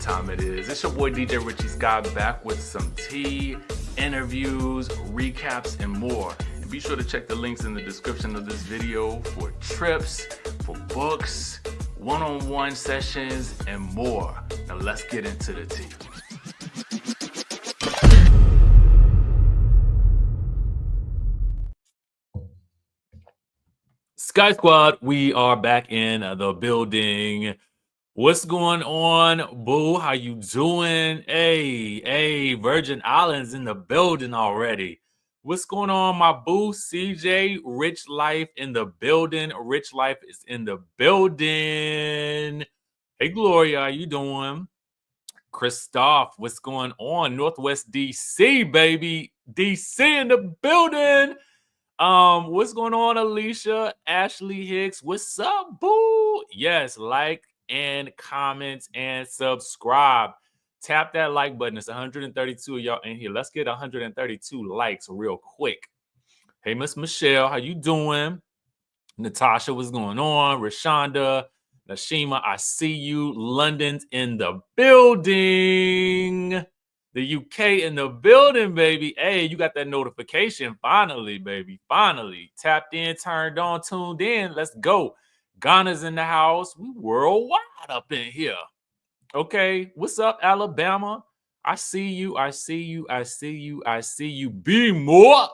time it is. It's your boy DJ Richie Skye back with some tea, interviews, recaps, and more. And be sure to check the links in the description of this video for trips, for books, one-on-one sessions, and more. Now let's get into the tea. Sky Squad, we are back in the building. What's going on, boo? How you doing? Hey, Virgin Islands in the building already. What's going on, my boo? CJ, Rich Life in the building. Rich Life is in the building. Hey, Gloria, how you doing? Christoph, what's going on? Northwest DC, baby. DC in the building. What's going on, Alicia? Ashley Hicks, what's up, boo? Yes, like and comment and subscribe. Tap that like button. It's 132 of y'all in here. Let's get 132 likes real quick. Hey, Miss Michelle, how you doing? Natasha, what's going on? Rashonda, Nashima, I see you. London's in the building. The UK in the building, baby. Hey, you got that notification. Finally, baby. Finally. Tapped in, turned on, tuned in. Let's go. Ghana's in the house. We worldwide up in here. Okay. What's up, Alabama? I see you. I see you. I see you. I see you. Be more.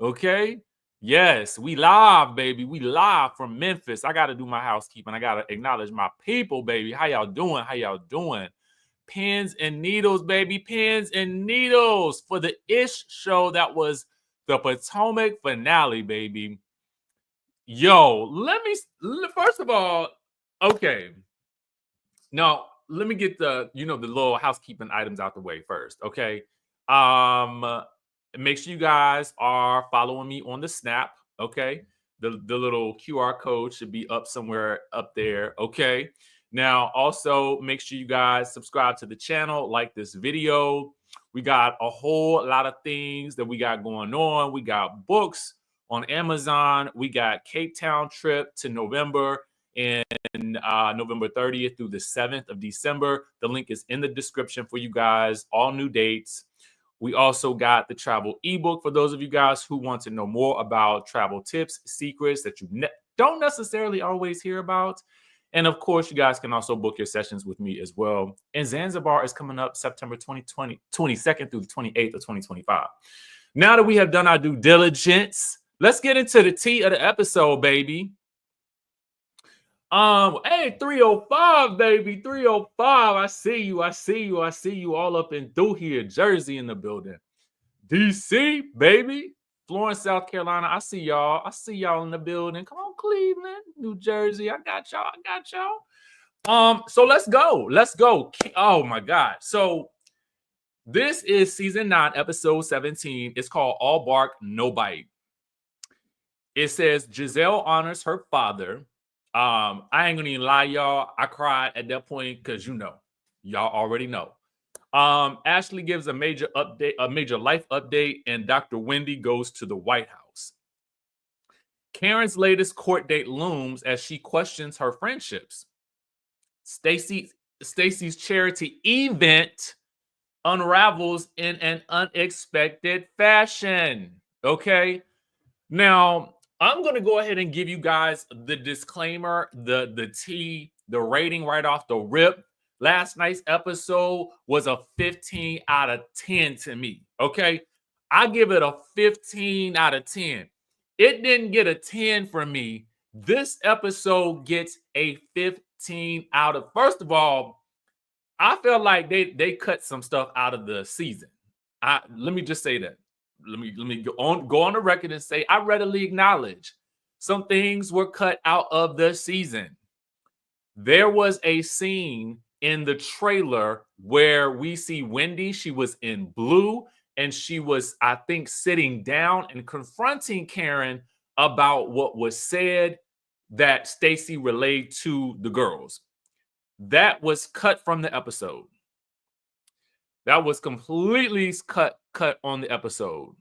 Okay. Yes, we live, baby. We live from Memphis. I got to do my housekeeping. I got to acknowledge my people, baby. How y'all doing? How y'all doing? Pins and needles, baby. Pins and needles for the Ish show. That was the Potomac finale, baby. Yo, first of all, okay. Now, let me get the little housekeeping items out the way first, okay? Make sure you guys are following me on the Snap, okay? The little QR code should be up somewhere up there, okay? Now, also make sure you guys subscribe to the channel, like this video. We got a whole lot of things that we got going on. We got books on Amazon. We got Cape Town trip to November and November 30th through the 7th of December. The link is in the description for you guys. All new dates. We also got the travel ebook for those of you guys who want to know more about travel tips, secrets that you don't necessarily always hear about. And of course, you guys can also book your sessions with me as well. And Zanzibar is coming up September 22nd through the 28th of 2025. Now that we have done our due diligence, let's get into the tea of the episode, baby. Hey, 305, baby, 305. I see you. I see you. I see you all up and through here. Jersey in the building. DC, baby. Florence, South Carolina. I see y'all. I see y'all in the building. Come on, Cleveland, New Jersey. I got y'all. I got y'all. So let's go. Let's go. Oh my God. So this is season 9, episode 17. It's called All Bark, No Bite. It says Giselle honors her father. I ain't gonna even lie, y'all. I cried at that point because y'all already know. Ashley gives a major life update, and Dr. Wendy goes to the White House. Karen's latest court date looms as she questions her friendships. Stacey's charity event unravels in an unexpected fashion. Okay, now I'm going to go ahead and give you guys the disclaimer, the tea, the rating right off the rip. Last night's episode was a 15 out of 10 to me, okay? I give it a 15 out of 10. It didn't get a 10 from me. This episode gets a 15 out of, first of all, I feel like they cut some stuff out of the season. Let me just say that. Let me go on the record and say I readily acknowledge some things were cut out of the season. There was a scene in the trailer where we see Wendy. She was in blue and she was, I think, sitting down and confronting Karen about what was said that Stacey relayed to the girls. That was cut from the episode. That was completely cut on the episode.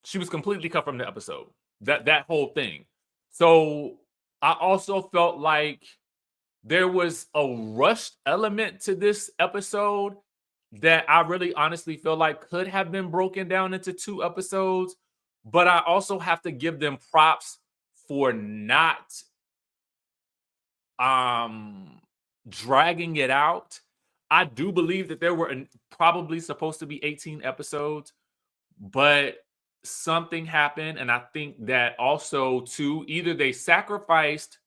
She was completely cut from the episode. That whole thing. So I also felt like there was a rushed element to this episode that I really honestly feel like could have been broken down into 2 episodes, but I also have to give them props for not um dragging it out. I do believe that there were probably supposed to be 18 episodes, but something happened, and I think that also too either they sacrificed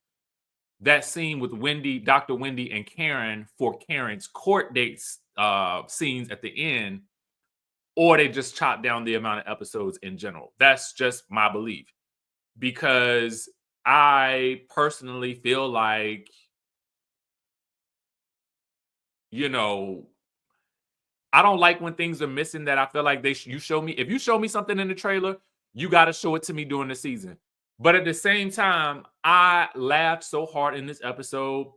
that scene with Wendy, Dr. Wendy and Karen for Karen's court dates scenes at the end, or they just chopped down the amount of episodes in general. That's just my belief, because I personally feel like, you know, I don't like when things are missing that I feel like you show me. If you show me something in the trailer, you got to show it to me during the season. But at the same time, I laughed so hard in this episode.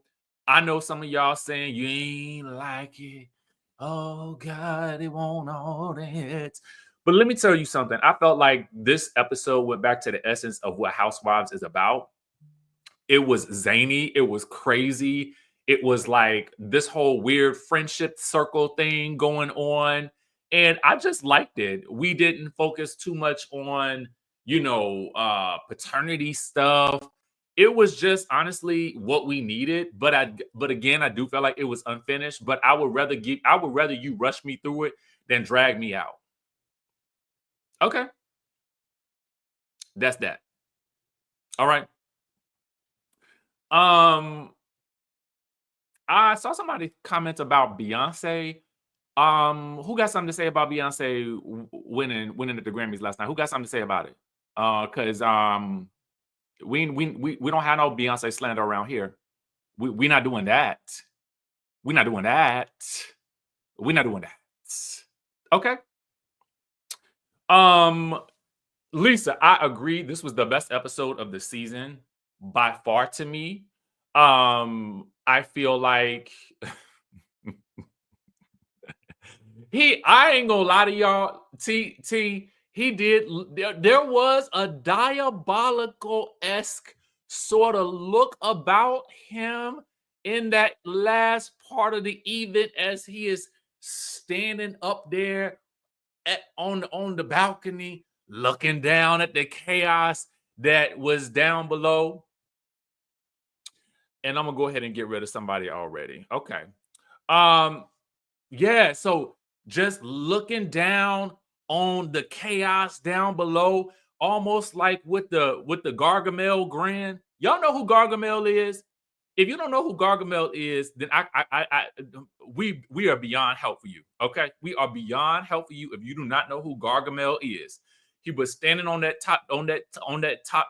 I know some of y'all saying you ain't like it. Oh God, it won't all that. But let me tell you something. I felt like this episode went back to the essence of what Housewives is about. It was zany, it was crazy. It was like this whole weird friendship circle thing going on. And I just liked it. We didn't focus too much on, paternity stuff. It was just honestly what we needed. But again, I do feel like it was unfinished. But I would rather you rush me through it than drag me out. Okay. That's that. All right. Um, I saw somebody comment about Beyonce. Who got something to say about Beyonce winning at the Grammys last night? Who got something to say about it? Because we don't have no Beyonce slander around here. We not doing that. We not doing that. We not doing that. Okay. Lisa, I agree. This was the best episode of the season by far to me. I feel like I ain't gonna lie to y'all. He did. There was a diabolical-esque sort of look about him in that last part of the event as he is standing up there on the balcony, looking down at the chaos that was down below. And I'm gonna go ahead and get rid of somebody already. Okay. Yeah, so just looking down on the chaos down below, almost like with the Gargamel grin. Y'all know who Gargamel is? If you don't know who Gargamel is, then we are beyond help for you. Okay, we are beyond help for you if you do not know who Gargamel is. He was standing on that top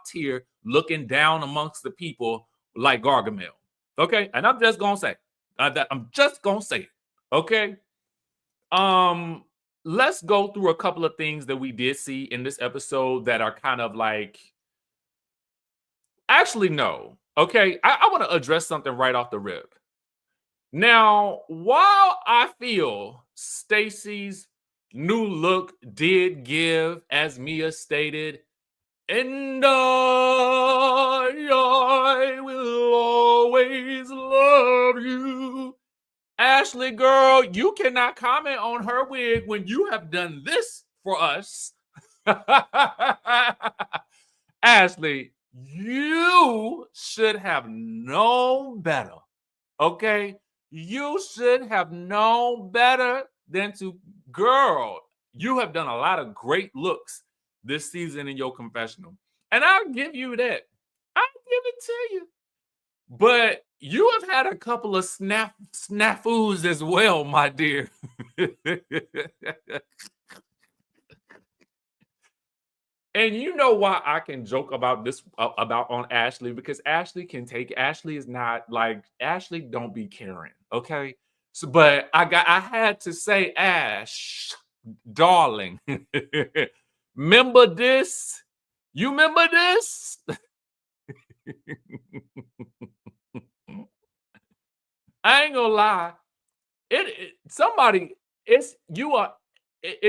tier, looking down amongst the people like Gargamel. Okay, and I'm just gonna say I'm just gonna say it. Okay. Let's go through a couple of things that we did see in this episode that are kind of like, actually, no. Okay. I want to address something right off the rip. Now, while I feel Stacey's new look did give, as Mia stated, and I will always love you. Ashley, girl, you cannot comment on her wig when you have done this for us. Ashley, you should have known better. Okay? You should have known better than to, girl, you have done a lot of great looks this season in your confessional. And I'll give you that. I'll give it to you. But you have had a couple of snafus as well, my dear. And you know why I can joke about this about on Ashley, because Ashley is not like, Ashley don't be caring, okay? So, but I had to say, Ash, darling, remember this? You remember this? I ain't gonna lie. If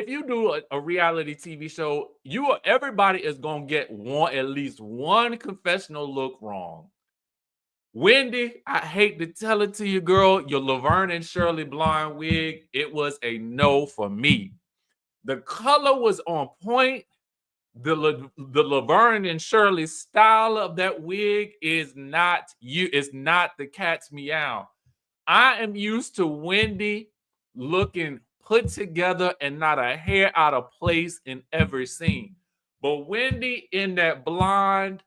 you do a reality TV show, everybody is gonna get at least one confessional look wrong. Wendy, I hate to tell it to you, girl. Your Laverne and Shirley blonde wig, it was a no for me. The color was on point. The Laverne and Shirley style of that wig is not you. It's not the cat's meow. I am used to Wendy looking put together and not a hair out of place in every scene. But Wendy in that blonde,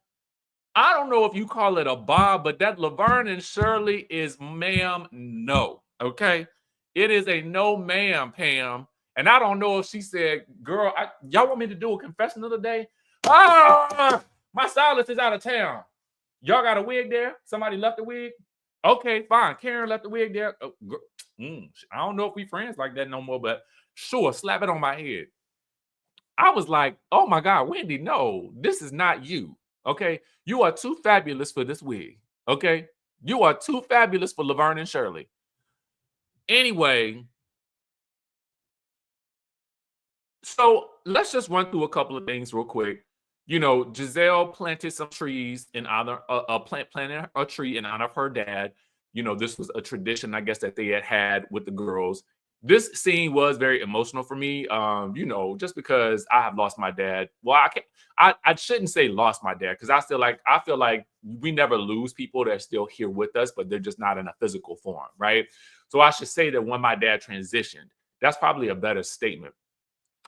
I don't know if you call it a bob, but that Laverne and Shirley is ma'am, no. Okay. It is a no, ma'am, Pam. And I don't know if she said, girl, y'all want me to do a confession of the day? Ah, my stylist is out of town. Y'all got a wig there? Somebody left a wig? Okay, fine. Karen left the wig there. Oh, I don't know if we friends like that no more, but sure, slap it on my head. I was like, oh my God, Wendy, no, this is not you. Okay. You are too fabulous for this wig. Okay. You are too fabulous for Laverne and Shirley. Anyway, so let's just run through a couple of things real quick. You know, Giselle planted some trees in honor, planted a tree in honor of her dad. You know, this was a tradition, I guess, that they had with the girls. This scene was very emotional for me. You know, just because I have lost my dad. Well, I shouldn't say lost my dad, because I feel like we never lose people that are still here with us, but they're just not in a physical form, right? So I should say that when my dad transitioned, that's probably a better statement.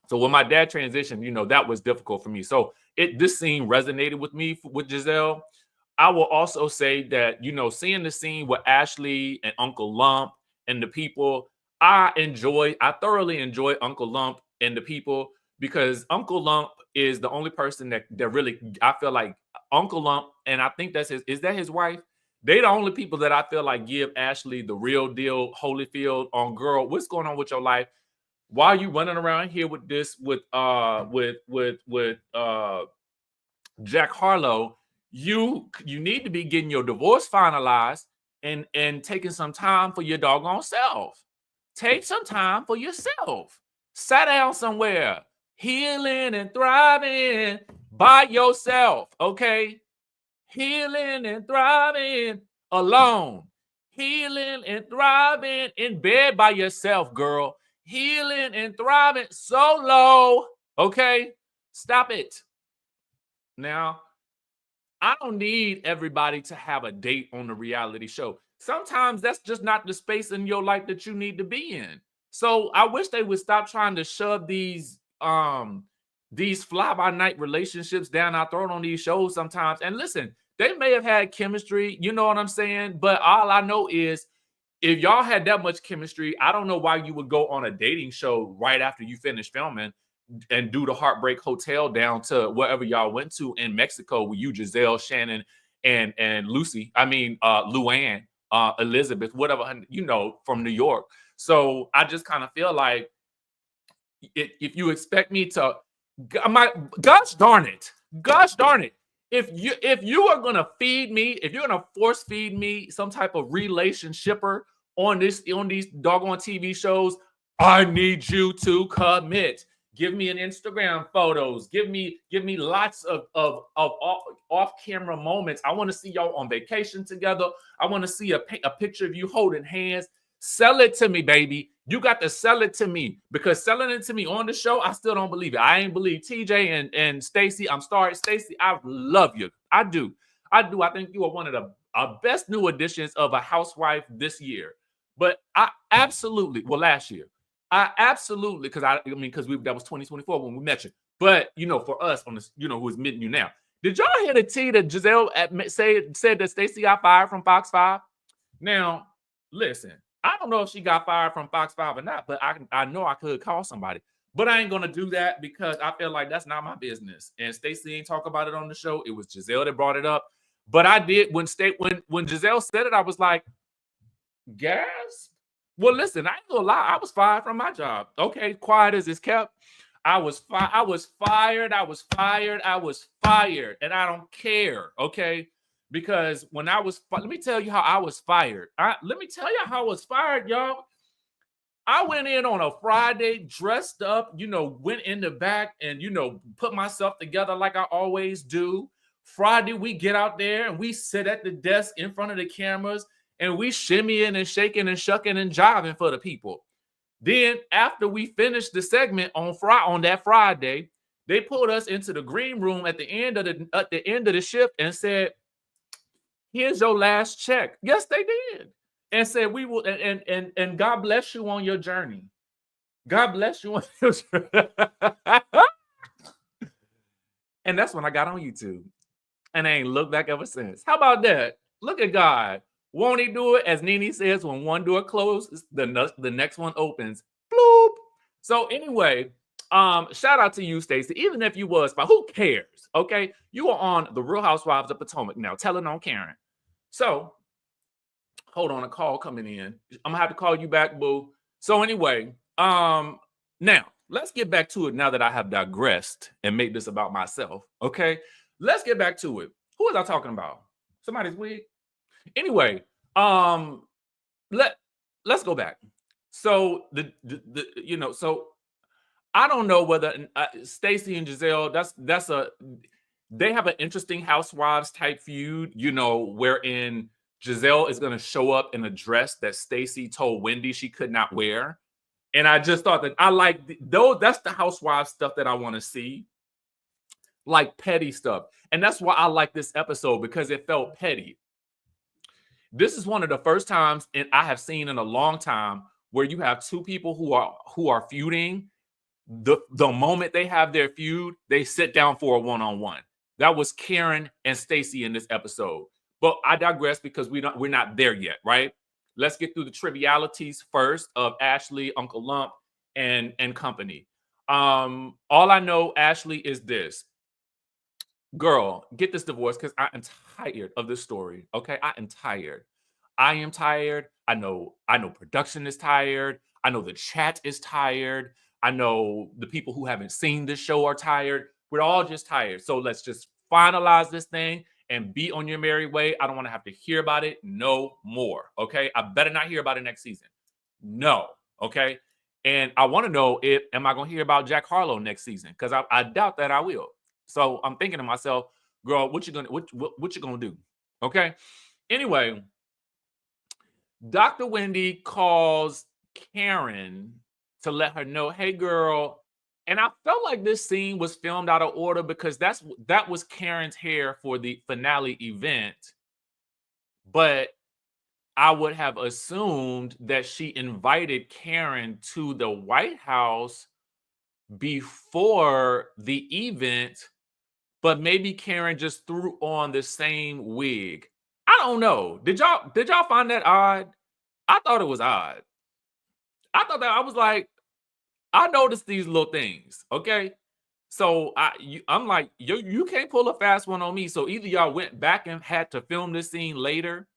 So when my dad transitioned, you know, that was difficult for me. So this scene resonated with me with Giselle. I will also say that, you know, seeing the scene with Ashley and Uncle Lump and the people, I thoroughly enjoy Uncle Lump and the people, because Uncle Lump is the only person that really, I feel like Uncle Lump, and I think is that his wife? They the only people that I feel like give Ashley the real deal, Holyfield on, girl, what's going on with your life? Why are you running around here with Jack Harlow? You need to be getting your divorce finalized and taking some time for your doggone self. Take some time for yourself. Sit down somewhere, healing and thriving by yourself. Okay, healing and thriving alone. Healing and thriving in bed by yourself, girl. Healing and thriving solo. Okay, stop it. Now, I don't need everybody to have a date on the reality show. Sometimes that's just not the space in your life that you need to be in. So I wish they would stop trying to shove these fly-by-night relationships down our throat on these shows sometimes. And listen, they may have had chemistry, you know what I'm saying? But all I know is, if y'all had that much chemistry, I don't know why you would go on a dating show right after you finish filming and do the Heartbreak Hotel down to wherever y'all went to in Mexico with you, Giselle, Shannon, and Lucy. I mean, Luann, Elizabeth, whatever, you know, from New York. So I just kind of feel like if you expect me to, gosh darn it, if you are gonna feed me, if you're gonna force feed me some type of relationshipper on these doggone TV shows, I need you to commit. Give me an Instagram photos. Give me lots of off-camera moments. I want to see y'all on vacation together. I want to see a picture of you holding hands. Sell it to me, baby. You got to sell it to me, because selling it to me on the show, I still don't believe it. I ain't believe TJ and Stacey. I'm sorry, Stacey. I love you. I do. I think you are one of the best new additions of a housewife this year. But I absolutely, well, last year, I absolutely, because that was 2024 when we met you. But you know, for us on this, you know, who's meeting you now, did y'all hear the tea that Giselle said that Stacey got fired from Fox 5? Now, listen, I don't know if she got fired from Fox 5 or not, but I know I could call somebody. But I ain't gonna do that, because I feel like that's not my business. And Stacey ain't talk about it on the show. It was Giselle that brought it up. But I did when Giselle said it, I was like, gas. Well, listen, I ain't gonna lie. I was fired from my job. Okay, quiet as it's kept. I was fired. I was fired. And I don't care. Okay. Because when I was, let me tell you how I was fired. Let me tell you how I was fired, y'all. I went in on a Friday, dressed up, you know, went in the back and, you know, put myself together like I always do. Friday, we get out there and we sit at the desk in front of the cameras and we shimmying and shaking and shucking and jiving for the people. Then after we finished the segment on that Friday, they pulled us into the green room at the end of the shift and said, "Here's your last check." Yes, they did, and said, "We will and God bless you on your journey. God bless you on your journey." And that's when I got on YouTube, and I ain't looked back ever since. How about that? Look at God. Won't he do it? As Nene says, when one door closes, the next one opens. Bloop. So anyway, shout out to you, Stacey. Even if you was, but who cares? Okay, you are on the Real Housewives of Potomac now, telling on Karen. So hold on, a call coming in. I'm gonna have to call you back, boo. So anyway, now let's get back to it. Now that I have digressed and made this about myself, okay, let's get back to it. Who was I talking about? Somebody's wig. Anyway, let's go back. So so I don't know whether Stacey and Giselle, they have an interesting housewives type feud, wherein Giselle is going to show up in a dress that Stacey told Wendy she could not wear. And I just thought that I like that's the housewives stuff that I want to see, like petty stuff. And that's why I like this episode, because it felt petty. This is one of the first times I have seen in a long time where you have two people who are feuding. The moment they have their feud, they sit down for a one-on-one. That was Karen and Stacey in this episode. But I digress because we're not there yet, right? Let's get through the trivialities first of Ashley, Uncle Lump, and company. All I know, Ashley, is this. Girl, get this divorce, because I am tired of this story. Okay, I am tired. I am tired. I know production is tired. I know the chat is tired. I know the people who haven't seen this show are tired. We're all just tired. So let's just finalize this thing and be on your merry way. I don't want to have to hear about it no more. Okay, I better not hear about it next season. No. Okay, and I want to know am I going to hear about Jack Harlow next season? Because I doubt that I will. So I'm thinking to myself, girl, what you gonna do? Okay. Anyway, Dr. Wendy calls Karen to let her know, hey, girl. And I felt like this scene was filmed out of order, because that was Karen's hair for the finale event. But I would have assumed that she invited Karen to the White House before the event. But maybe Karen just threw on the same wig. I don't know. Did y'all find that odd? I thought it was odd. I was like, I noticed these little things. Okay. So I'm like, you can't pull a fast one on me. So either y'all went back and had to film this scene later,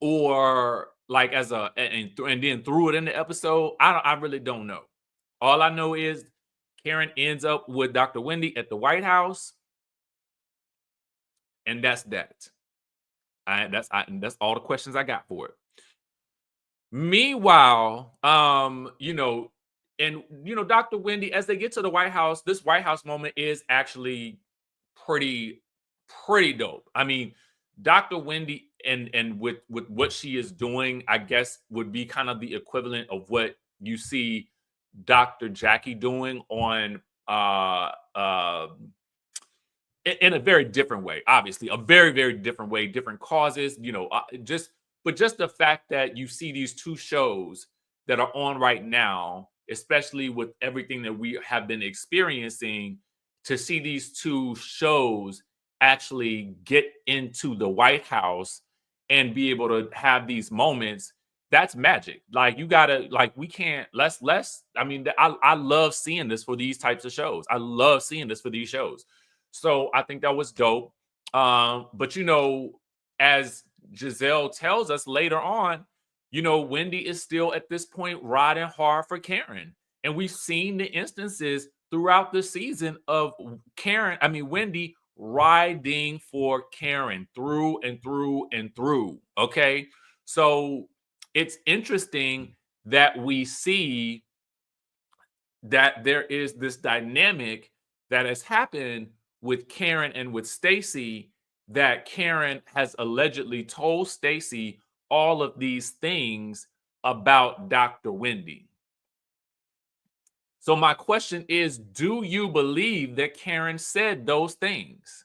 or like and then threw it in the episode. I really don't know. All I know is Karen ends up with Dr. Wendy at the White House, and that's that. That's all the questions I got for it. Meanwhile, Dr. Wendy, as they get to the White House, this White House moment is actually pretty dope. I mean, Dr. Wendy and with what she is doing, I guess would be kind of the equivalent of what you see Dr. Jackie doing on in a very different way, obviously, a very, very different way, different causes, just the fact that you see these two shows that are on right now, especially with everything that we have been experiencing, to see these two shows actually get into the White House and be able to have these moments, that's magic. Like, you gotta, like, we can't, I mean, I love seeing this for these types of shows. I love seeing this for these shows. So I think that was dope. But as Giselle tells us later on, Wendy is still at this point riding hard for Karen. And we've seen the instances throughout the season of Wendy riding for Karen through and through and through. Okay. So it's interesting that we see that there is this dynamic that has happened with Karen and with Stacey that Karen has allegedly told Stacey all of these things about Dr. Wendy. So my question is, do you believe that Karen said those things?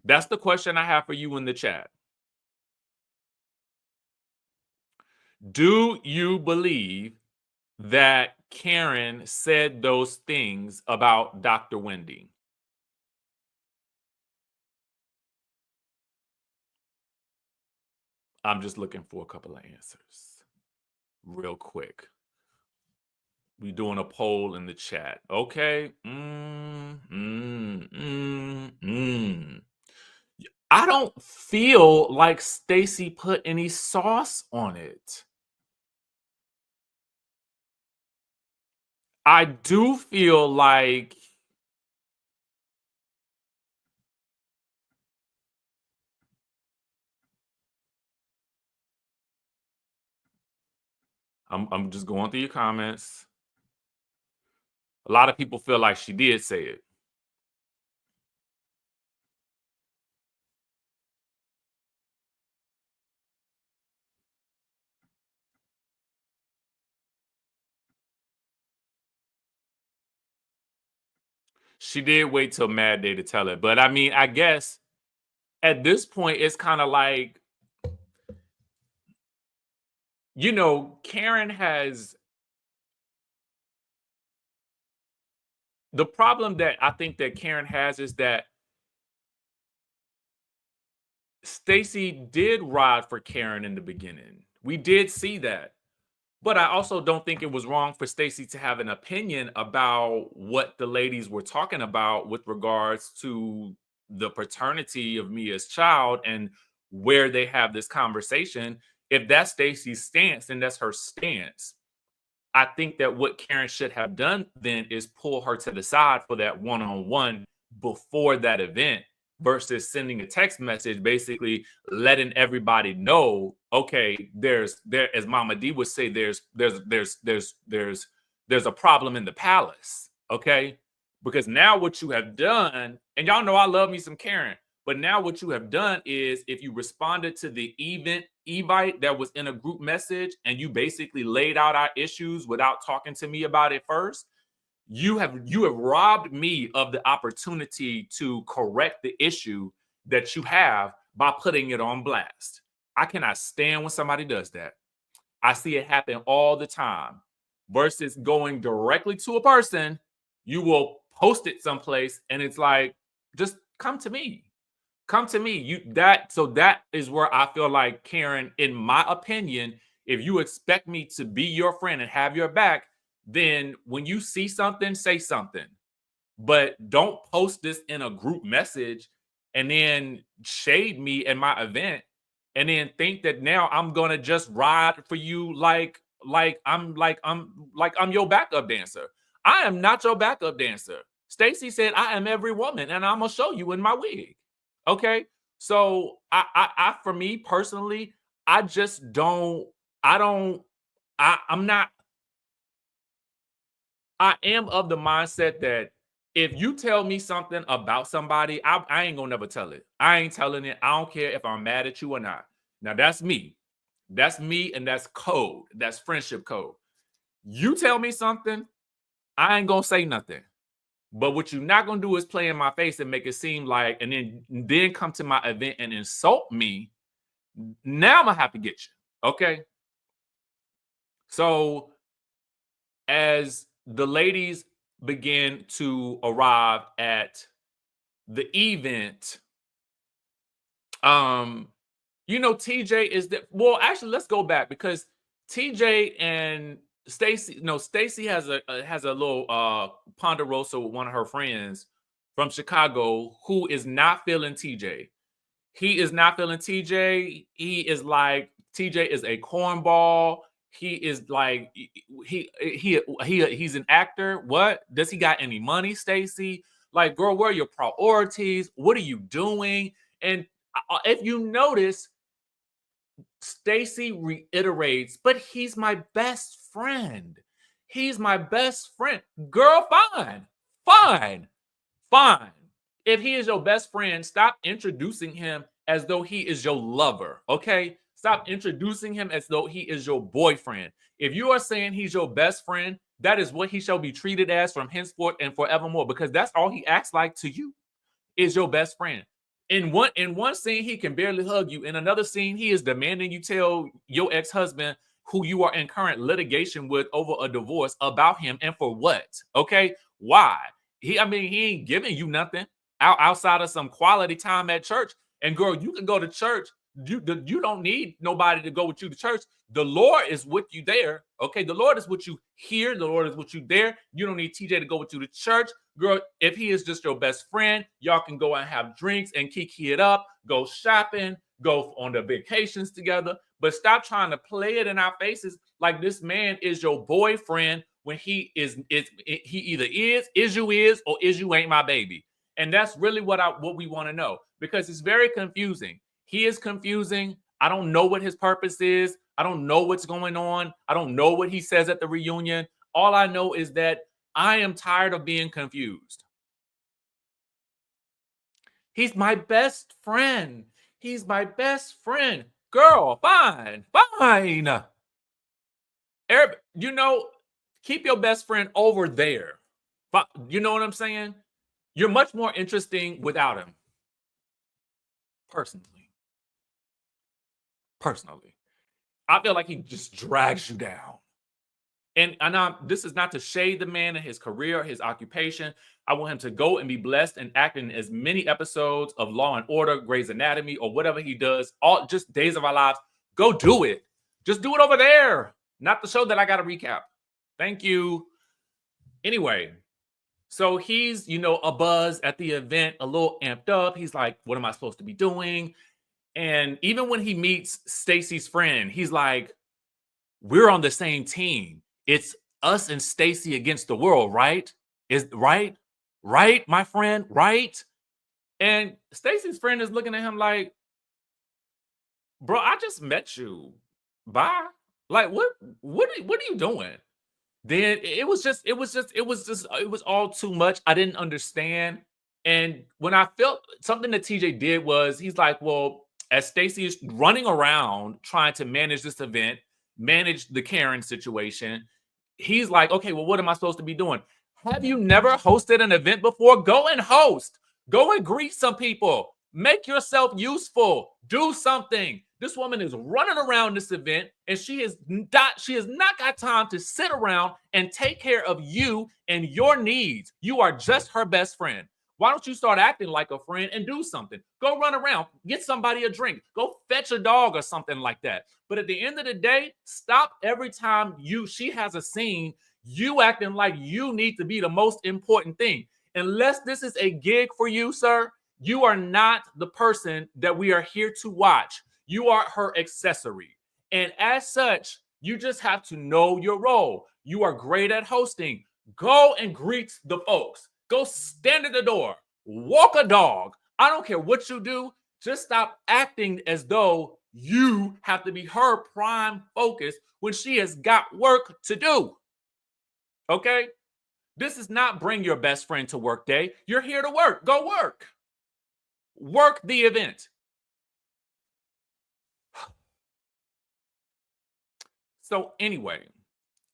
That's the question I have for you in the chat. Do you believe that Karen said those things about Dr. Wendy? I'm just looking for a couple of answers real quick. We doing a poll in the chat. Okay. I don't feel like Stacey put any sauce on it. I do feel like I'm just going through your comments. A lot of people feel like she did say it. She did wait till Mad Day to tell it. But I mean, I guess at this point, it's kind of like, Karen has the problem that I think that Karen has is that Stacey did ride for Karen in the beginning. We did see that. But I also don't think it was wrong for Stacey to have an opinion about what the ladies were talking about with regards to the paternity of Mia's child and where they have this conversation. If that's Stacey's stance, then that's her stance. I think that what Karen should have done then is pull her to the side for that one-on-one before that event versus sending a text message basically letting everybody know, okay, there as Mama D would say, there's a problem in the palace, okay? Because now what you have done, and y'all know I love me some Karen, but now what you have done is if you responded to the evite that was in a group message and you basically laid out our issues without talking to me about it first, you have robbed me of the opportunity to correct the issue that you have by putting it on blast. I cannot stand when somebody does that. I see it happen all the time. Versus going directly to a person, you will post it someplace and it's like, just come to me. Come to me. So that is where I feel like, Karen, in my opinion, if you expect me to be your friend and have your back, then when you see something, say something. But don't post this in a group message and then shade me at my event and then think that now I'm gonna just ride for you like I'm your backup dancer. I am not your backup dancer. Stacey said I am every woman, and I'm gonna show you in my wig. Okay, so I for me personally, I just don't. I don't. I'm not. I am of the mindset that if you tell me something about somebody, I ain't gonna never tell it. I ain't telling it. I don't care if I'm mad at you or not. Now that's me. That's me, and that's code. That's friendship code. You tell me something, I ain't gonna say nothing. But what you're not gonna do is play in my face and make it seem like, and then come to my event and insult me. Now I'm gonna have to get you. Okay. So as the ladies begin to arrive at the event, TJ is that, well, actually, let's go back because TJ and Stacey, no, Stacey has a little ponderosa with one of her friends from Chicago who is not feeling TJ. He is not feeling TJ. He is like, TJ is a cornball. He is like, he's an actor. What? Does he got any money, Stacey? Like, girl, where are your priorities? What are you doing? And if you notice, Stacey reiterates, but he's my best friend. He's my best friend. Girl, fine. Fine. Fine. If he is your best friend, stop introducing him as though he is your lover, okay? Stop introducing him as though he is your boyfriend. If you are saying he's your best friend, that is what he shall be treated as from henceforth and forevermore, because that's all he acts like to you, is your best friend. In one scene, he can barely hug you. In another scene, he is demanding you tell your ex-husband who you are in current litigation with over a divorce about him, and for what? Okay, why? He ain't giving you nothing outside of some quality time at church. And girl, you can go to church. You don't need nobody to go with you to church. The Lord is with you there. Okay, the Lord is with you here. The Lord is with you there. You don't need TJ to go with you to church. Girl, if he is just your best friend, y'all can go and have drinks and kiki it up, go shopping, go on the vacations together. But stop trying to play it in our faces like this man is your boyfriend when he either is or is you ain't my baby. And that's really what we want to know, because it's very confusing. He is confusing. I don't know what his purpose is. I don't know what's going on. I don't know what he says at the reunion. All I know is that I am tired of being confused. He's my best friend. He's my best friend. Girl, fine. Keep your best friend over there. But you know what I'm saying? You're much more interesting without him. Personally. I feel like he just drags you down. And this is not to shade the man and his career, his occupation. I want him to go and be blessed and act in as many episodes of Law and Order, Grey's Anatomy, or whatever he does, all just Days of Our Lives. Go do it. Just do it over there. Not the show that I got to recap. Thank you. Anyway, so he's, a buzz at the event, a little amped up. He's like, what am I supposed to be doing? And even when he meets Stacey's friend, he's like, we're on the same team. It's us and Stacey against the world, right? Is right, my friend, right? And Stacey's friend is looking at him like, bro, I just met you. Bye. Like, what are you doing? Then it was all too much. I didn't understand. And when I felt something that TJ did was, he's like, well, as Stacey is running around trying to manage this event, manage the Karen situation, he's like, okay, well, what am I supposed to be doing? Have you never hosted an event before? Go and host. Go and greet some people. Make yourself useful. Do something. This woman is running around this event, and she has not got time to sit around and take care of you and your needs. You are just her best friend. Why don't you start acting like a friend and do something? Go run around, get somebody a drink, go fetch a dog or something like that. But at the end of the day, stop every time she has a scene, you acting like you need to be the most important thing. Unless this is a gig for you, sir, you are not the person that we are here to watch. You are her accessory. And as such, you just have to know your role. You are great at hosting. Go and greet the folks. Go stand at the door. Walk a dog. I don't care what you do. Just stop acting as though you have to be her prime focus when she has got work to do. Okay? This is not bring your best friend to work day. You're here to work. Go work. Work the event. So anyway,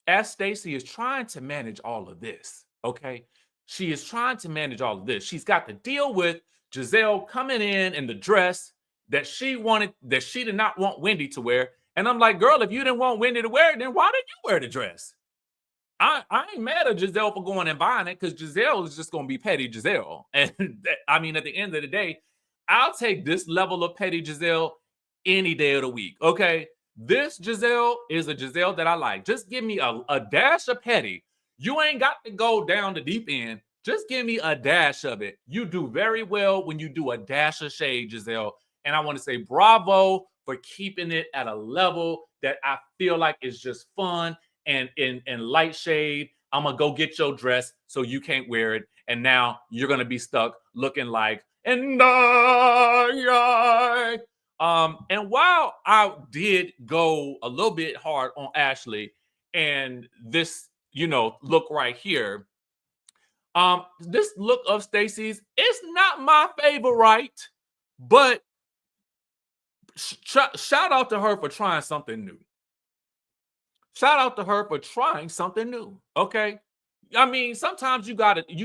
as Stacey is trying to manage all of this, okay? She is trying to manage all of this. She's got to deal with Giselle coming in the dress that she did not want Wendy to wear. And I'm like, girl, if you didn't want Wendy to wear it, then why did you wear the dress? I ain't mad at Giselle for going and buying it, because Giselle is just going to be petty Giselle. And at the end of the day, I'll take this level of petty Giselle any day of the week, okay? This Giselle is a Giselle that I like. Just give me a dash of petty. You ain't got to go down the deep end. Just give me a dash of it. You do very well when you do a dash of shade, Giselle. And I want to say bravo for keeping it at a level that I feel like is just fun and light shade. I'm going to go get your dress so you can't wear it. And now you're going to be stuck looking like, and while I did go a little bit hard on Ashley and this, look right here, This look of Stacey's, it's not my favorite, but shout out to her for trying something new. Shout out to her for trying something new. Okay. I mean, sometimes you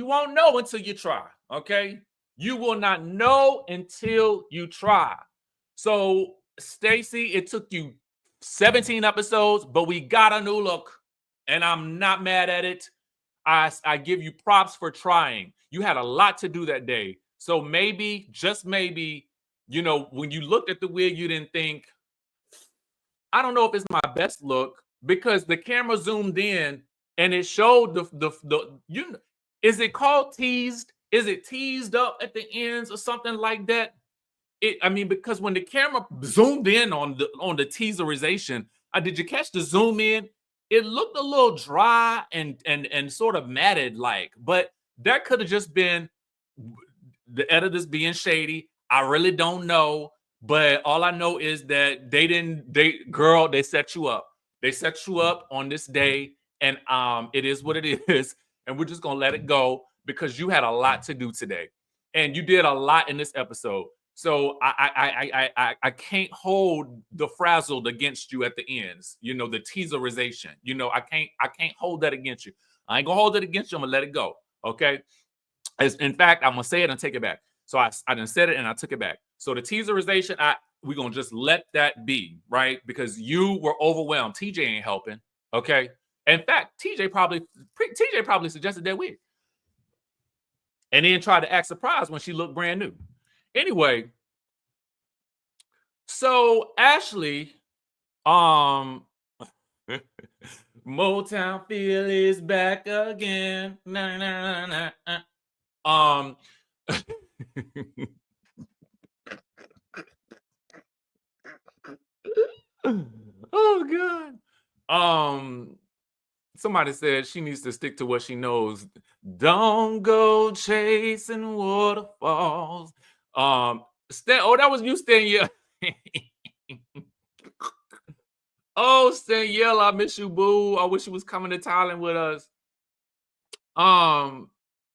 won't know until you try. Okay. You will not know until you try. So, Stacey, it took you 17 episodes, but we got a new look, and I'm not mad at it. I give you props for trying. You had a lot to do that day. So maybe, just maybe, when you looked at the wig, you didn't think, I don't know if it's my best look, because the camera zoomed in and it showed is it called teased? Is it teased up at the ends or something like that? Because when the camera zoomed in on the teaserization, did you catch the zoom in? It looked a little dry and sort of matted like, but that could have just been the editors being shady. I really don't know, but all I know is that they set you up. They set you up on this day, and it is what it is, and we're just gonna let it go because you had a lot to do today, and you did a lot in this episode. So I can't hold the frazzled against you at the ends. The teaserization. I can't hold that against you. I ain't gonna hold it against you. I'm gonna let it go. Okay. In fact, I'm gonna say it and take it back. So I done said it and I took it back. So the teaserization, we're gonna just let that be, right? Because you were overwhelmed. TJ ain't helping. Okay. In fact, TJ probably suggested that wig. And then tried to act surprised when she looked brand new. Anyway, so Ashley, Motown feel is back again. Nah, nah, nah, nah. Oh God. Somebody said she needs to stick to what she knows. Don't go chasing waterfalls. That was you, Staniel. Oh, Staniel, I miss you, boo. I wish you was coming to Thailand with us.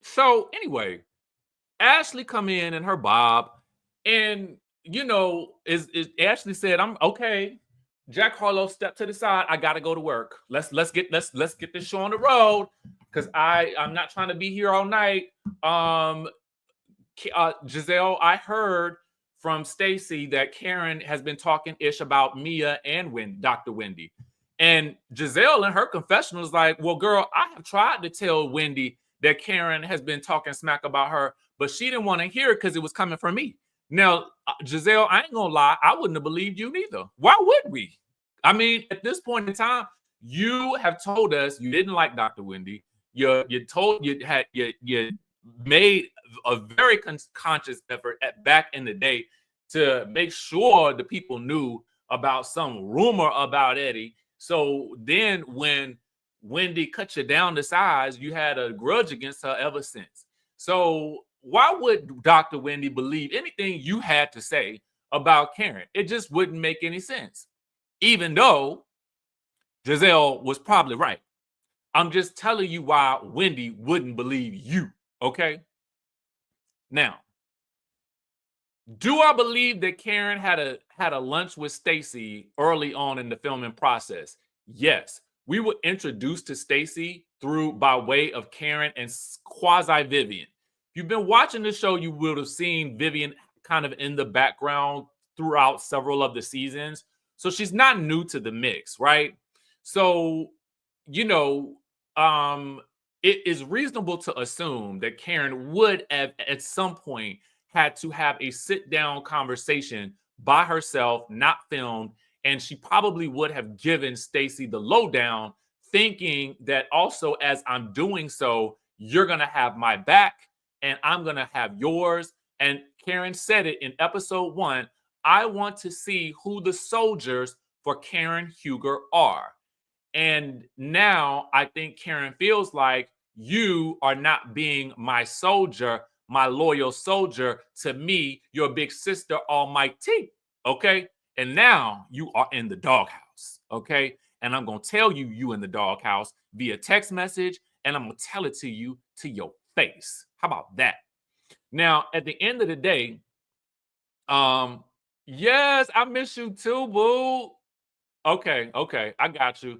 So anyway, Ashley come in and her bob, and is Ashley said, "I'm okay." Jack Harlow stepped to the side. I gotta go to work. Let's get this show on the road because I'm not trying to be here all night. Giselle, I heard from Stacey that Karen has been talking ish about Mia and Dr. Wendy. And Giselle in her confessional was like, well, girl, I have tried to tell Wendy that Karen has been talking smack about her, but she didn't want to hear it because it was coming from me. Now, Giselle, I ain't gonna lie, I wouldn't have believed you neither. Why would we? I mean, at this point in time, you have told us you didn't like Dr. Wendy. You made a very conscious effort back in the day to make sure the people knew about some rumor about Eddie. So then when Wendy cut you down to size, you had a grudge against her ever since. So why would Dr. Wendy believe anything you had to say about Karen? It just wouldn't make any sense. Even though Giselle was probably right. I'm just telling you why Wendy wouldn't believe you, okay? Now, do I believe that Karen had a lunch with Stacey early on in the filming process? Yes. We were introduced to Stacey by way of Karen and quasi Vivian. If you've been watching the show, you would have seen Vivian kind of in the background throughout several of the seasons. So she's not new to the mix, right? So, it is reasonable to assume that Karen would have at some point had to have a sit-down conversation by herself, not filmed, and she probably would have given Stacey the lowdown, thinking that also as I'm doing so, you're going to have my back and I'm going to have yours. And Karen said it in episode 1, I want to see who the soldiers for Karen Huger are. And now I think Karen feels like you are not being my soldier, my loyal soldier to me, your big sister Almighty. Okay. And now you are in the doghouse. Okay. And I'm going to tell you in the doghouse via text message, and I'm going to tell it to you to your space. How about that? Now, at the end of the day, yes, I miss you too, boo. Okay, okay, I got you.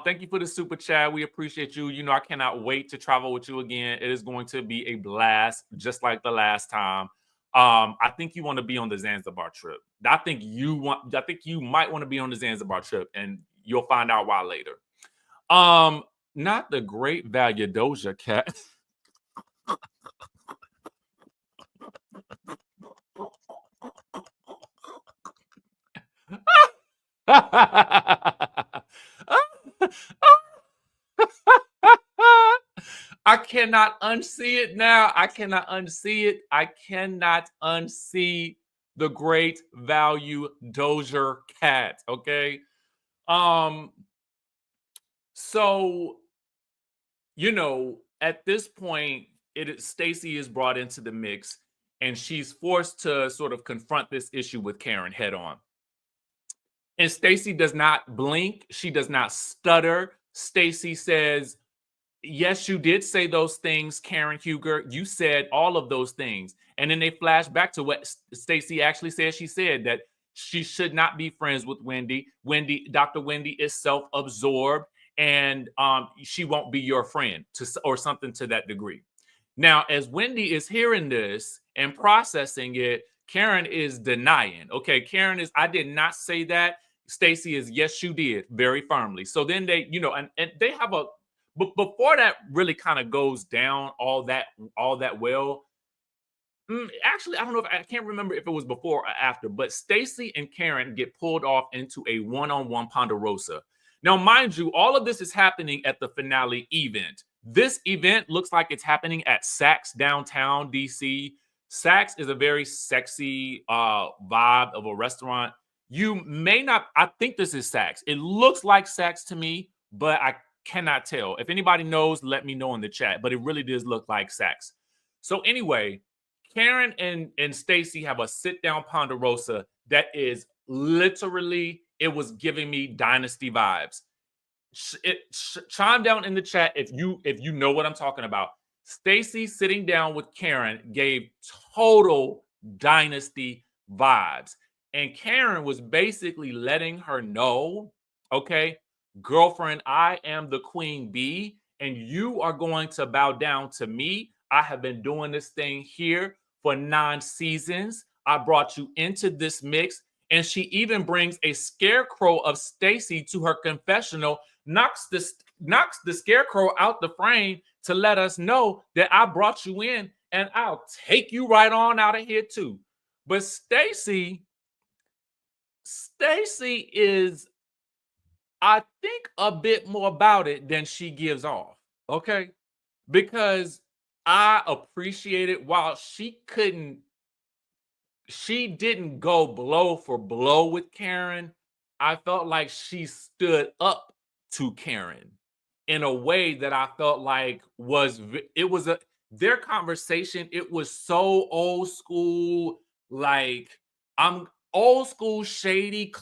Thank you for the super chat. We appreciate you. You know, I cannot wait to travel with you again. It is going to be a blast, just like the last time. I think you want to be on the Zanzibar trip. I think you might want to be on the Zanzibar trip, and you'll find out why later. Not the great value Doja Cat. I cannot unsee it now. I cannot unsee it. I cannot unsee the great value Doja Cat. Okay. Um, so you know, at this point, Stacey is brought into the mix and she's forced to sort of confront this issue with Karen head on. And Stacey does not blink, she does not stutter. Stacey says, yes, you did say those things, Karen Huger. You said all of those things. And then they flash back to what Stacey actually said. She said that she should not be friends with Wendy. Dr. Wendy is self-absorbed and she won't be your friend or something to that degree. Now, as Wendy is hearing this and processing it, Karen is denying. Okay, Karen is, I did not say that. Stacey is, yes, you did, very firmly. So then they, you know, and they have a, but before that really kind of goes down all that well, actually, I don't know if I can't remember if it was before or after, but Stacey and Karen get pulled off into a one-on-one Ponderosa. Now, mind you, all of this is happening at the finale event. This event looks like it's happening at Saks downtown DC. Saks is a very sexy vibe of a restaurant. You may not, I think this is Saks. It looks like Saks to me, but I cannot tell. If anybody knows, let me know in the chat, but it really does look like Saks. So anyway, Karen and Stacey have a sit-down Ponderosa that is literally, it was giving me Dynasty vibes. Chime down in the chat if you know what I'm talking about. Stacey sitting down with Karen gave total Dynasty vibes. And Karen was basically letting her know, okay, girlfriend, I am the queen bee, and you are going to bow down to me. I have been doing this thing here for 9 seasons. I brought you into this mix. And she even brings a scarecrow of Stacey to her confessional, knocks the scarecrow out the frame to let us know that I brought you in and I'll take you right on out of here too. But Stacey is, I think, a bit more about it than she gives off. Okay. Because I appreciate it while she didn't go blow for blow with Karen. I felt like she stood up to Karen in a way that I felt like their conversation. It was so old school, like I'm old school, shady,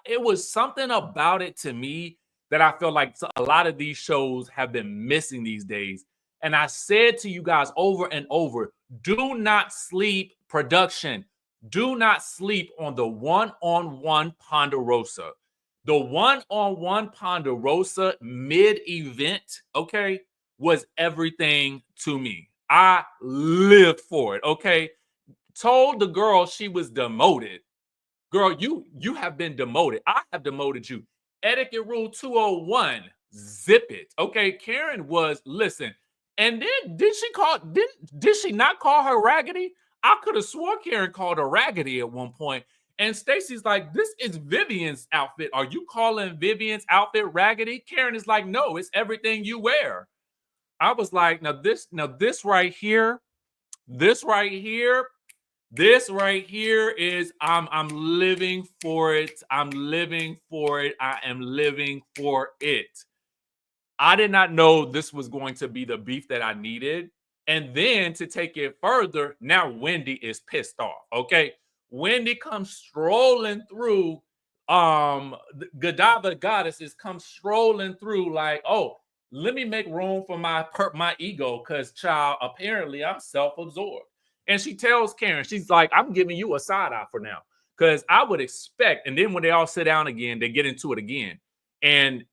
it was something about it to me that I feel like a lot of these shows have been missing these days. And I said to you guys over and over, do not sleep, production. Do not sleep on the one-on-one Ponderosa. The one-on-one Ponderosa mid-event, okay, was everything to me. I lived for it, okay? Told the girl she was demoted. Girl, you have been demoted. I have demoted you. Etiquette rule 201, zip it. Okay, Karen was, listen, and then did she not call her raggedy? I could have swore Karen called her raggedy at one point. And Stacey's like, this is Vivian's outfit. Are you calling Vivian's outfit raggedy? Karen is like, no, it's everything you wear. I was like, now this right here, this right here is I'm living for it. I'm living for it. I am living for it. I did not know this was going to be the beef that I needed. And then to take it further, now Wendy is pissed off. Okay. Wendy comes strolling through. Godava goddesses come strolling through like, oh, let me make room for my ego, because child, apparently I'm self-absorbed. And she tells Karen, she's like, I'm giving you a side eye for now. Because I would expect, and then when they all sit down again, they get into it again. And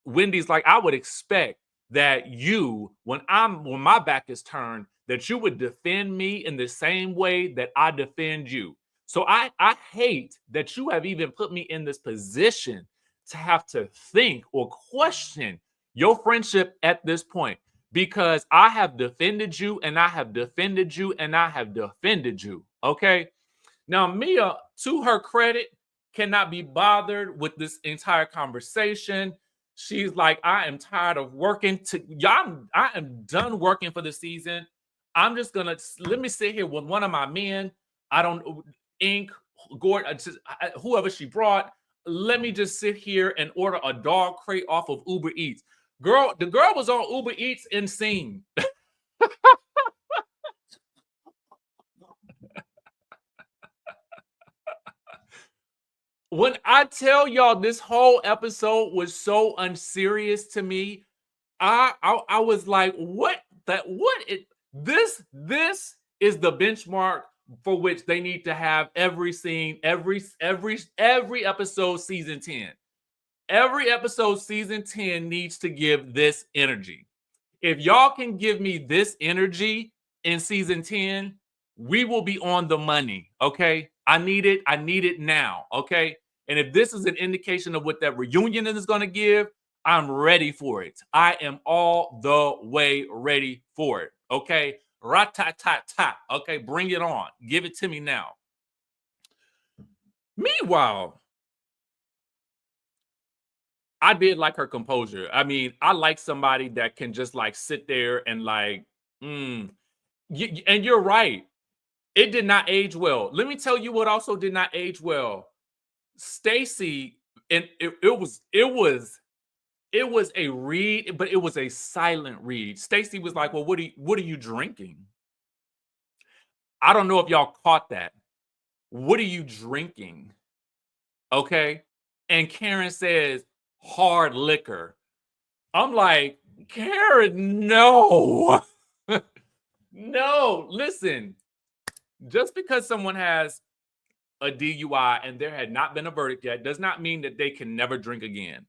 Wendy's like, I would expect that you, when my back is turned, that you would defend me in the same way that I defend you. So I hate that you have even put me in this position to have to think or question your friendship at this point, because I have defended you and I have defended you and I have defended you. Okay. Now, Mia, to her credit, cannot be bothered with this entire conversation. She's like, I am tired of working. I am done working for the season. I'm just gonna let me sit here with one of my men. I don't Ink, Gordon, whoever she brought. Let me just sit here and order a dog crate off of Uber Eats. Girl, the girl was on Uber Eats and seen. When I tell y'all this whole episode was so unserious to me, I was like, this is the benchmark for which they need to have every scene, every episode season 10. Every episode season 10 needs to give this energy. If y'all can give me this energy in season 10, we will be on the money. Okay. I need it now. Okay. And if this is an indication of what that reunion is going to give, I'm ready for it. I am all the way ready for it. Okay. Rat-tat-tat-tat. Okay. Bring it on. Give it to me now. Meanwhile, I did like her composure. I mean, I like somebody that can just like sit there and like, and you're right. It did not age well. Let me tell you what also did not age well. Stacey, and it was a read, but it was a silent read. Stacey was like, well, what are you drinking? I don't know if y'all caught that. What are you drinking? Okay. And Karen says, hard liquor. I'm like, Karen, no. No, listen. Just because someone has a DUI and there had not been a verdict yet does not mean that they can never drink again.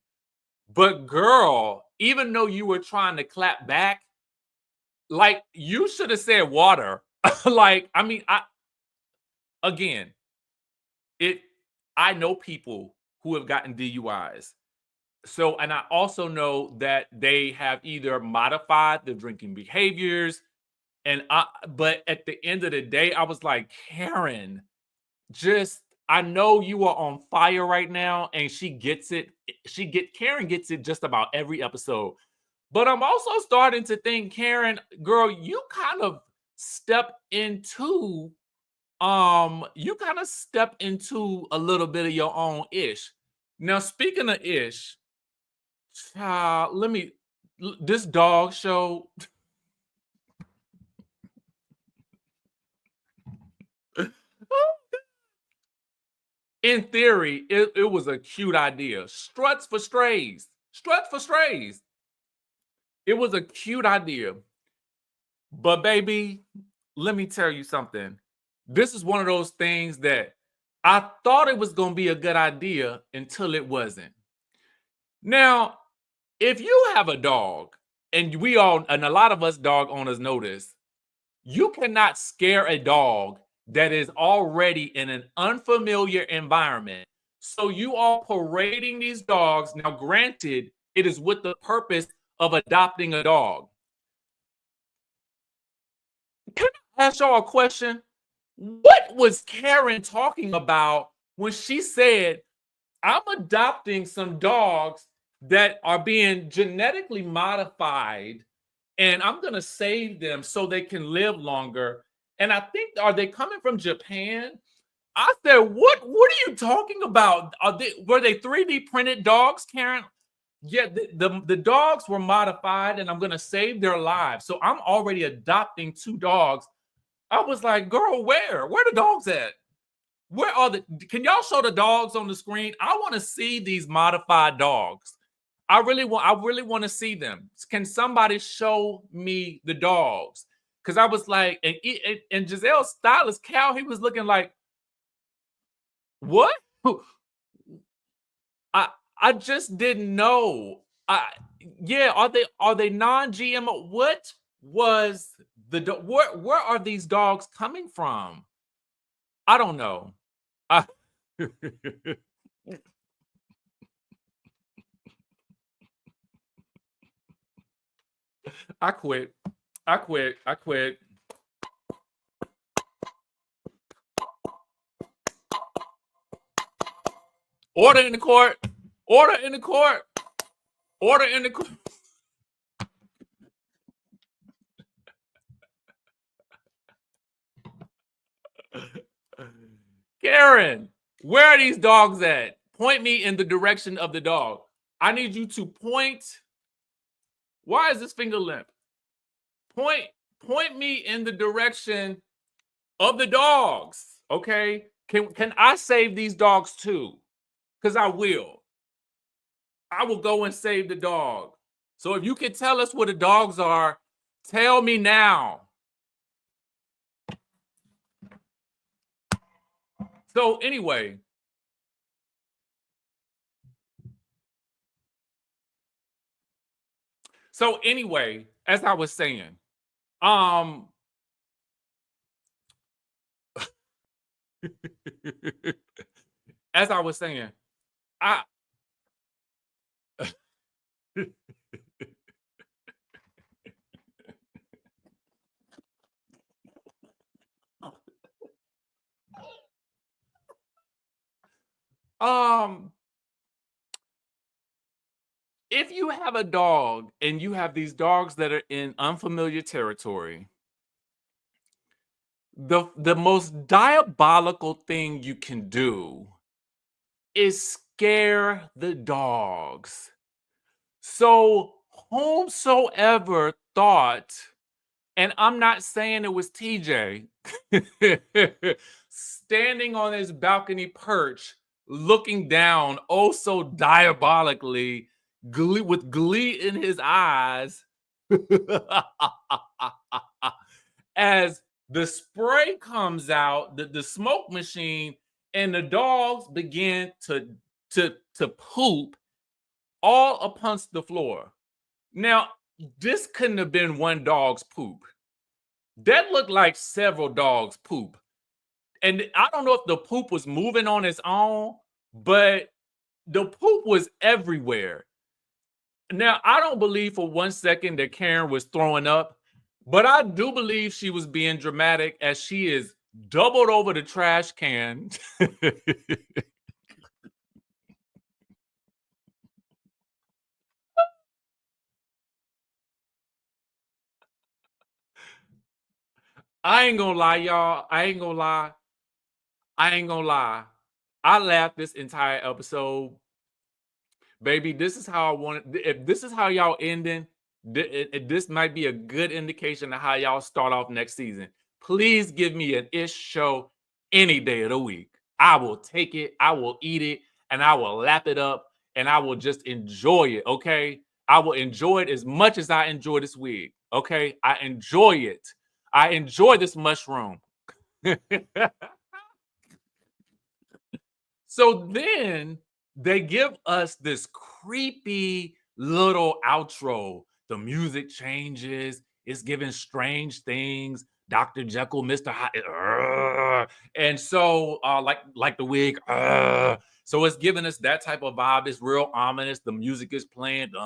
But girl, even though you were trying to clap back, like you should have said water. Like, I mean, I know people who have gotten DUIs. So, and I also know that they have either modified their drinking behaviors. But at the end of the day, I was like, Karen, I know you are on fire right now, and she gets it. Karen gets it just about every episode. But I'm also starting to think, Karen, girl, you kind of step into a little bit of your own ish. Now, speaking of ish, this dog show. In theory, it was a cute idea. Struts for strays. It was a cute idea. But baby, let me tell you something. This is one of those things that I thought it was going to be a good idea until it wasn't. Now, if you have a dog, and a lot of us dog owners know this, you cannot scare a dog that is already in an unfamiliar environment. So you are parading these dogs. Now, granted, it is with the purpose of adopting a dog. Can I ask y'all a question? What was Karen talking about when she said, I'm adopting some dogs that are being genetically modified, and I'm going to save them so they can live longer? And I think, are they coming from Japan? I said, what are you talking about? Were they 3D printed dogs, Karen? Yeah, the dogs were modified, and I'm going to save their lives. So I'm already adopting 2 dogs. I was like, girl, where the dogs at? Can y'all show the dogs on the screen? I want to see these modified dogs. I really want to see them. Can somebody show me the dogs? Because I was like, and Giselle's stylist, Cal, he was looking like, what? I I just didn't know. Yeah, are they non-GMO? What was where are these dogs coming from? I don't know. I, I quit. I quit. I quit. Order in the court. Order in the court. Order in the court. Karen, where are these dogs at? Point me in the direction of the dog. I need you to point. Why is this finger limp? Point me in the direction of the dogs. Okay. Can I save these dogs too? Because I will. I will go and save the dog. So if you can tell us where the dogs are, tell me now. So anyway, as I was saying, as I was saying, I if you have a dog and you have these dogs that are in unfamiliar territory, the most diabolical thing you can do is scare the dogs. So whomsoever thought, and I'm not saying it was TJ, standing on his balcony perch, looking down oh so diabolically, with glee in his eyes, as the spray comes out, the smoke machine, and the dogs begin to poop all upon the floor. Now, this couldn't have been one dog's poop. That looked like several dogs' poop. And I don't know if the poop was moving on its own, but the poop was everywhere. Now, I don't believe for 1 second that Karen was throwing up, but I do believe she was being dramatic as she is doubled over the trash can. I ain't gonna lie, y'all. I ain't gonna lie. I laughed this entire episode. Baby, this is how I want it. If this is how y'all ending, this might be a good indication of how y'all start off next season. Please give me an ish show any day of the week. I will take it, I will eat it, and I will lap it up, and I will just enjoy it. Okay. I will enjoy it as much as I enjoy this week. Okay. I enjoy it. I enjoy this mushroom. So then they give us this creepy little outro. The music changes. It's giving strange things. Dr. Jekyll, Mr. Hyde, and so like the wig. So it's giving us that type of vibe. It's real ominous. The music is playing, the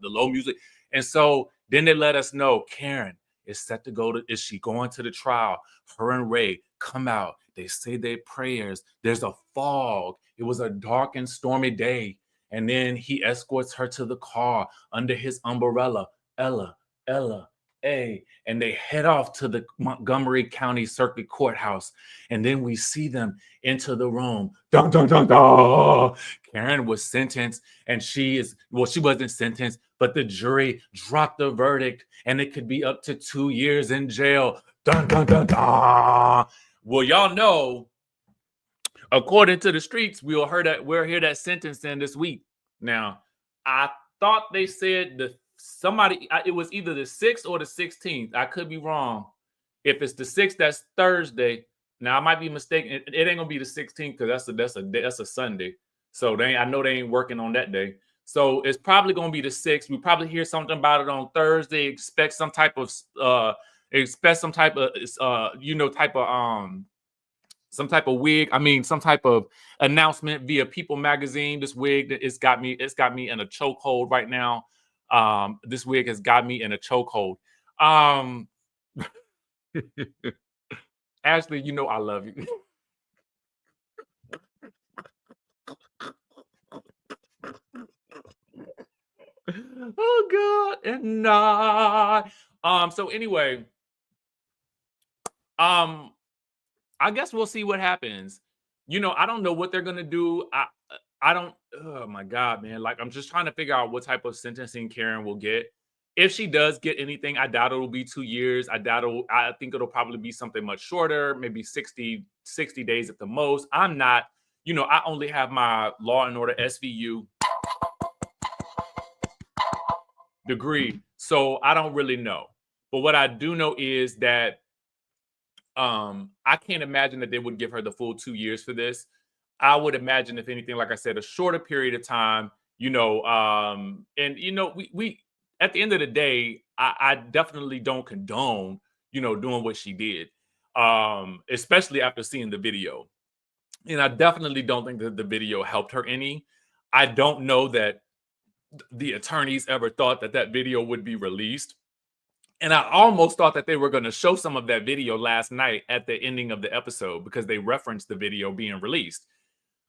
low music, and so then they let us know Karen is set to go to. Is she going to the trial? Her and Ray come out. They say their prayers. There's a fog. It was a dark and stormy day. And then he escorts her to the car under his umbrella. Ella, and they head off to the Montgomery County Circuit Courthouse. And then we see them into the room. Dun, dun, dun, dun. Karen was sentenced, and she wasn't sentenced, but the jury dropped the verdict, and it could be up to 2 years in jail. Dun, dun, dun, dun. Well, y'all know, according to the streets, we'll hear that sentence in this week. Now, I thought they said it was either the 6th or the 16th. I could be wrong. If it's the 6th, that's Thursday. Now I might be mistaken. It ain't gonna be the 16th because that's a Sunday. So I know they ain't working on that day. So it's probably gonna be the 6th. We probably hear something about it on Thursday. Expect some type of some type of wig. I mean, some type of announcement via People Magazine. This wig, it's got me in a chokehold right now. This wig has got me in a chokehold. Ashley, you know I love you. Oh God, and not. So anyway, I guess we'll see what happens. I don't know what they're gonna do. I don't. Oh my God, man! Like I'm just trying to figure out what type of sentencing Karen will get. If she does get anything, I doubt it'll be 2 years. I think it'll probably be something much shorter, maybe 60 days at the most. I'm not. I only have my Law and Order SVU degree, so I don't really know. But what I do know is that I can't imagine that they would give her the full 2 years for this. I would imagine, if anything, like I said, a shorter period of time. We at the end of the day, I definitely don't condone, doing what she did, especially after seeing the video. And I definitely don't think that the video helped her any. I don't know that the attorneys ever thought that that video would be released. And I almost thought that they were going to show some of that video last night at the ending of the episode because they referenced the video being released.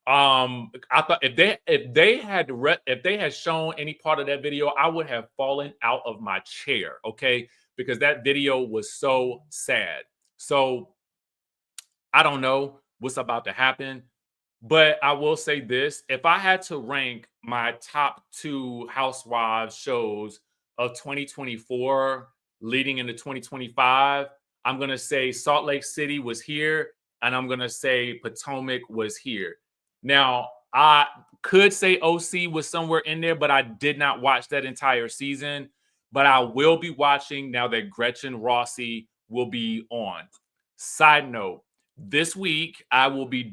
I thought if they had shown any part of that video, I would have fallen out of my chair, okay? Because that video was so sad. So I don't know what's about to happen, but I will say this: if I had to rank my top 2 Housewives shows of 2024 leading into 2025, I'm going to say Salt Lake City was here, and I'm going to say Potomac was here. Now, I could say OC was somewhere in there, but I did not watch that entire season. But I will be watching now that Gretchen Rossi will be on. Side note, this week I will be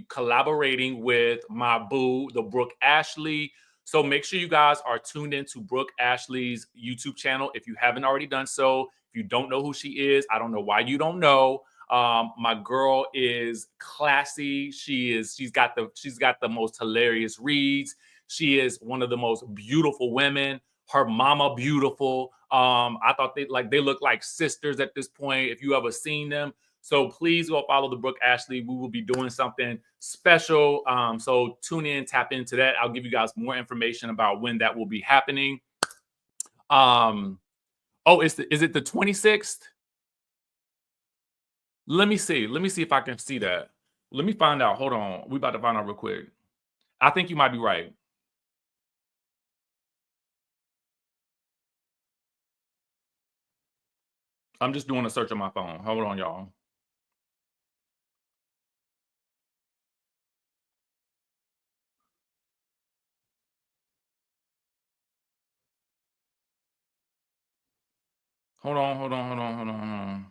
collaborating with my boo, the Brooke Ashley. So make sure you guys are tuned into Brooke Ashley's YouTube channel if you haven't already done so. If you don't know who she is, I don't know why you don't know. My girl is classy. She's got the most hilarious reads. She is one of the most beautiful women. Her mama beautiful. I thought they look like sisters at this point, if you ever seen them. So please go follow the Brooke Ashley. We will be doing something special. So tune in, tap into that. I'll give you guys more information about when that will be happening. Is it the 26th? Let me see if I can see that. Let me find out. Hold on. We about to find out real quick. I think you might be right. I'm just doing a search on my phone. Hold on, y'all. Hold on.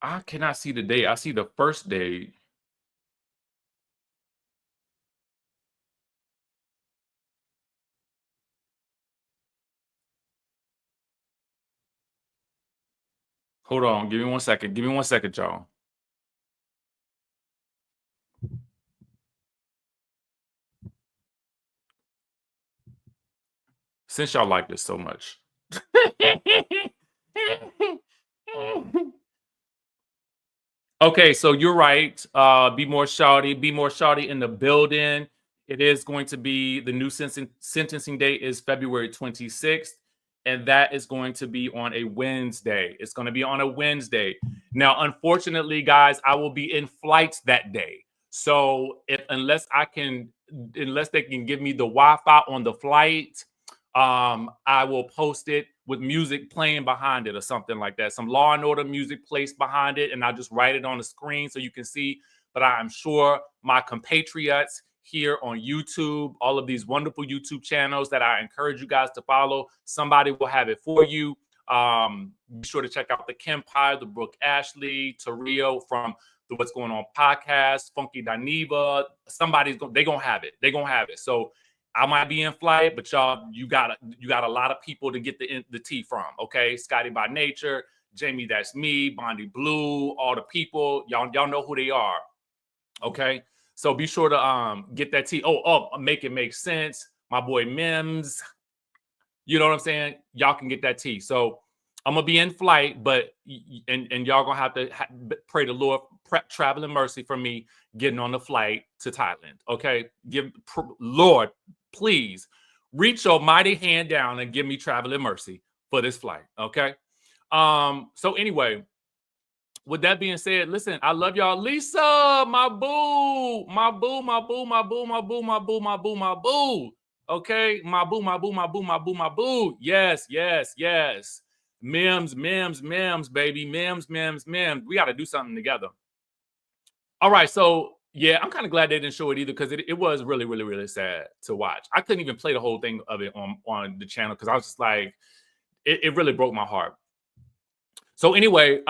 I cannot see the date. I see the first date. Hold on. Give me 1 second. Give me 1 second, y'all. Since y'all like this so much. Okay, so you're right. Be more shawty in the building. It is going to be the new sentencing date is February 26th, and that is going to be on a Wednesday. It's going to be on a Wednesday. Now, unfortunately, guys, I will be in flights that day. So unless they can give me the Wi-Fi on the flight, I will post it with music playing behind it or something like that. Some Law and Order music placed behind it, and I'll just write it on the screen so you can see. But I'm sure my compatriots here on YouTube, all of these wonderful YouTube channels that I encourage you guys to follow, somebody will have it for you. Be sure to check out the Kempire, the Brooke Ashley, Tario from the What's Going On podcast, Funky Dineva. They're gonna have it. They're gonna have it. So I might be in flight, but y'all, you got a lot of people to get the tea from. Okay, Scotty by Nature, Jamie, that's me, Bondi Blue, all the people. Y'all know who they are. Okay, so be sure to get that tea. Make it make sense. My boy Mims. You know what I'm saying? Y'all can get that tea. So I'm gonna be in flight, but and y'all gonna have to pray the Lord traveling mercy for me getting on the flight to Thailand. Okay, Lord, please reach your mighty hand down and give me traveling mercy for this flight. Okay. So anyway, with that being said, listen, I love y'all. Lisa, my boo, my boo, my boo, my boo, my boo, my boo, my boo, my boo. Okay, my boo, my boo, my boo, my boo, my boo. Yes, yes, yes. Mims, baby. Mims. We got to do something together. All right, so yeah, I'm kind of glad they didn't show it either because it was really, really, really sad to watch. I couldn't even play the whole thing of it on the channel because I was just like, it really broke my heart. So anyway,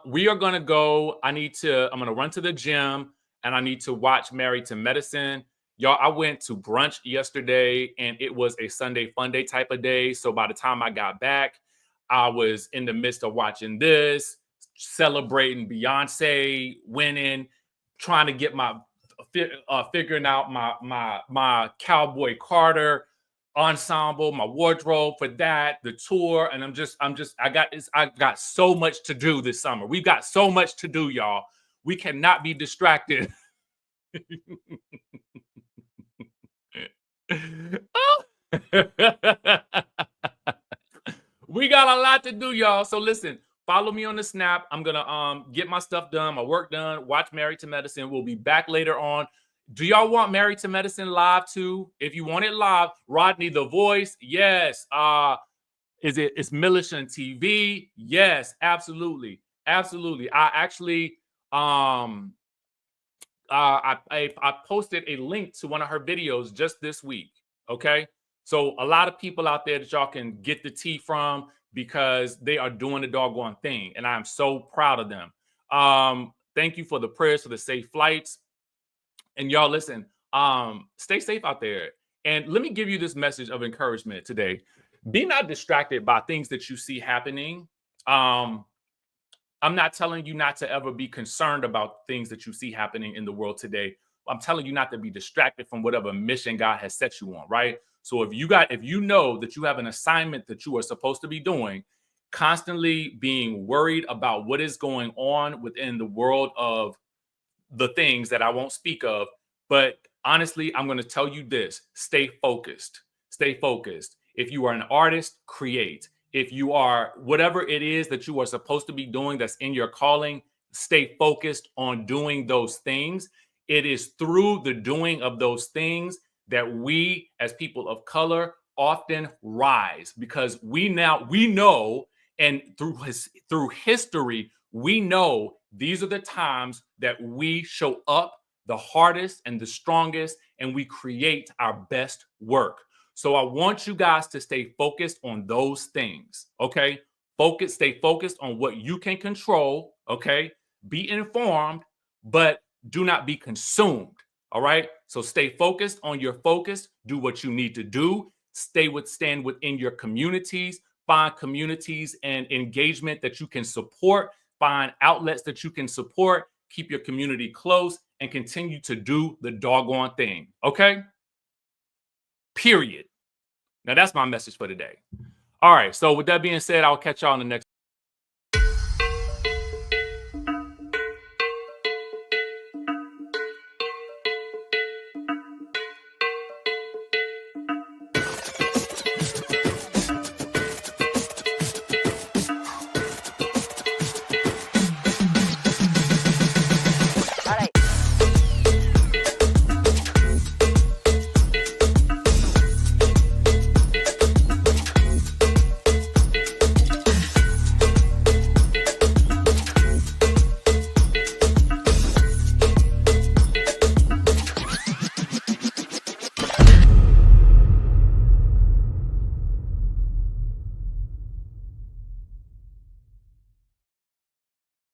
we are gonna go. I'm gonna run to the gym and I need to watch Married to Medicine. Y'all, I went to brunch yesterday and it was a Sunday fun day type of day. So by the time I got back, I was in the midst of watching this, celebrating Beyonce winning, trying to get figuring out my Cowboy Carter ensemble, my wardrobe for that, the tour, and I got so much to do this summer. We've got so much to do, y'all. We cannot be distracted. We got a lot to do, y'all. So listen, follow me on the Snap. I'm gonna get my stuff done, my work done, watch Married to Medicine. We'll be back later on. Do y'all want Married to Medicine live too? If you want it live, Rodney the Voice, yes. It's Militant TV? Yes, absolutely. Absolutely. I actually I posted a link to one of her videos just this week. Okay. So a lot of people out there that y'all can get the tea from because they are doing the doggone thing. And I'm so proud of them. Thank you for the prayers for the safe flights. And y'all listen, stay safe out there. And let me give you this message of encouragement today. Be not distracted by things that you see happening. I'm not telling you not to ever be concerned about things that you see happening in the world today. I'm telling you not to be distracted from whatever mission God has set you on, right? So if you know that you have an assignment that you are supposed to be doing, constantly being worried about what is going on within the world of the things that I won't speak of. But honestly, I'm going to tell you this: stay focused. Stay focused. If you are an artist, create. If you are whatever it is that you are supposed to be doing that's in your calling, stay focused on doing those things. It is through the doing of those things that we as people of color often rise, because we know, and through history, we know these are the times that we show up the hardest and the strongest, and we create our best work. So I want you guys to stay focused on those things, okay? Stay focused on what you can control, okay? Be informed, but do not be consumed, all right? So stay focused on your focus. Do what you need to do. Stand within your communities. Find communities and engagement that you can support. Find outlets that you can support. Keep your community close and continue to do the doggone thing, okay? Period. Now, that's my message for today. All right. So with that being said, I'll catch y'all in the next